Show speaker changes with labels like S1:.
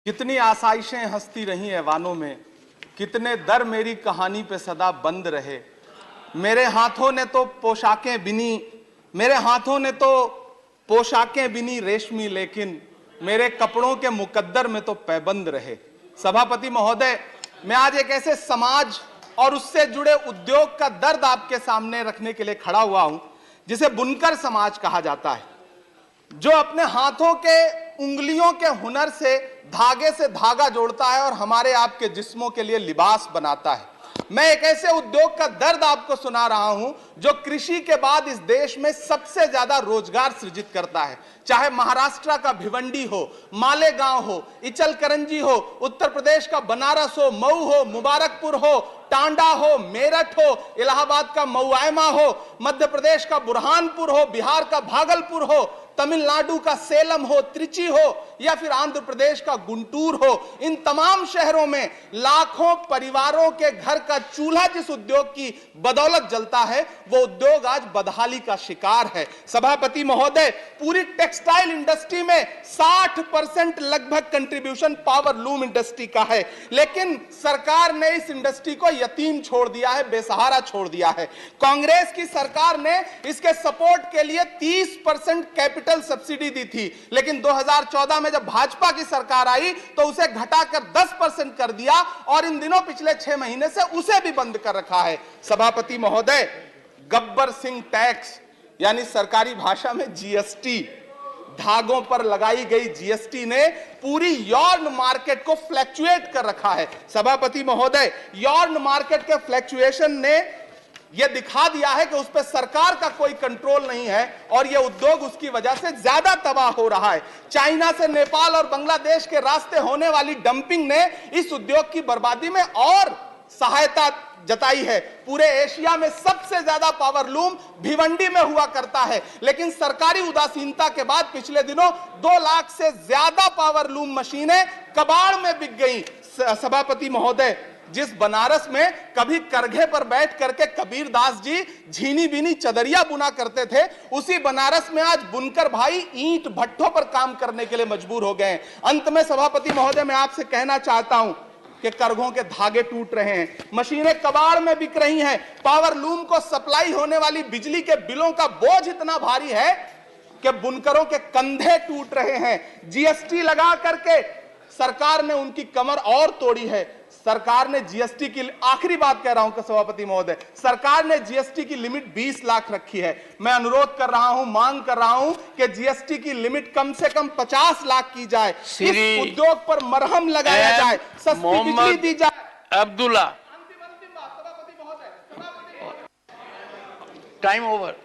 S1: कितनी आसाइशें हंसती रही ऐवानों में, कितने दर मेरी कहानी पे सदा बंद रहे। मेरे हाथों ने तो पोशाकें बिनी, मेरे हाथों ने तो पोशाकें बिनी रेशमी, लेकिन मेरे कपड़ों के मुकद्दर में तो पैबंद रहे। सभापति महोदय, मैं आज एक ऐसे समाज और उससे जुड़े उद्योग का दर्द आपके सामने रखने के लिए खड़ा हुआ हूं जिसे बुनकर समाज कहा जाता है, जो अपने हाथों के उंगलियों के हुनर से धागा जोड़ता है और हमारे आपके जिस्मों के लिए लिबास बनाता है। मैं एक ऐसे उद्योग का दर्द आपको सुना रहा हूं जो कृषि के बाद इस देश में सबसे ज्यादा रोजगार सृजित करता है। चाहे महाराष्ट्र का भिवंडी हो, मालेगांव हो, इचलकरंजी हो, उत्तर प्रदेश का बनारस हो, मऊ हो, मुबारकपुर हो, टांडा हो, मेरठ हो, इलाहाबाद का मऊआयमा हो, मध्य प्रदेश का बुरहानपुर हो, बिहार का भागलपुर हो, तमिलनाडु का सेलम हो, त्रिची हो, या फिर आंध्र प्रदेश का गुंटूर हो, इन तमाम शहरों में लाखों परिवारों के घर का चूल्हा जिस उद्योग की बदौलत जलता है, वो उद्योग आज बदहाली का शिकार है। सभापति महोदय, पूरी टेक्सटाइल इंडस्ट्री में 60% लगभग कंट्रीब्यूशन पावर लूम इंडस्ट्री का है, लेकिन सरकार ने इस इंडस्ट्री को यतीम छोड़ दिया है, बेसहारा छोड़ दिया है। कांग्रेस की सरकार ने इसके सपोर्ट के लिए 30% कैपिटल सब्सिडी दी थी, लेकिन 2014 में जब भाजपा की सरकार आई तो उसे घटाकर 10% कर दिया और इन दिनों पिछले 6 महीने से उसे भी बंद कर रखा है। सभापति महोदय, गब्बर सिंह टैक्स यानी सरकारी भाषा में जीएसटी, धागों पर लगाई गई जीएसटी ने पूरी यॉर्न मार्केट को फ्लैक्चुएट कर रखा है। सभापति महोदय, यॉर्न मार्केट के फ्लैक्चुएशन ने यह दिखा दिया है कि उस पर सरकार का कोई कंट्रोल नहीं है और यह उद्योग उसकी वजह से ज्यादा तबाह हो रहा है। चाइना से नेपाल और बांग्लादेश के रास्ते होने वाली डंपिंग ने इस उद्योग की बर्बादी में और सहायता जताई है। पूरे एशिया में सबसे ज्यादा पावर लूम भिवंडी में हुआ करता है, लेकिन सरकारी उदासीनता के बाद पिछले दिनों 2 लाख से ज्यादा पावर लूम मशीनें कबाड़ में बिक गई। सभापति महोदय, जिस बनारस में कभी करघे पर बैठ करके कबीर दास जी झीनी बीनी चदरिया बुना करते थे, उसी बनारस में आज बुनकर भाई ईंट भट्ठों पर काम करने के लिए मजबूर हो गए। अंत में सभापति महोदय, मैं आपसे कहना चाहता हूं कि करघों के धागे टूट रहे हैं, मशीनें कबाड़ में बिक रही हैं, पावर लूम को सप्लाई होने वाली बिजली के बिलों का बोझ इतना भारी है कि बुनकरों के कंधे टूट रहे हैं। जीएसटी लगा करके सरकार ने उनकी कमर और तोड़ी है। सरकार ने जीएसटी की, आखिरी बात कह रहा हूं कि सभापति महोदय, सरकार ने जीएसटी की लिमिट 20 लाख रखी है। मैं अनुरोध कर रहा हूं, मांग कर रहा हूं कि जीएसटी की लिमिट कम से कम 50 लाख की जाए, इस उद्योग पर मरहम लगाया जाए, सस्ती बिजली दी जाए।
S2: Abdullah, time over.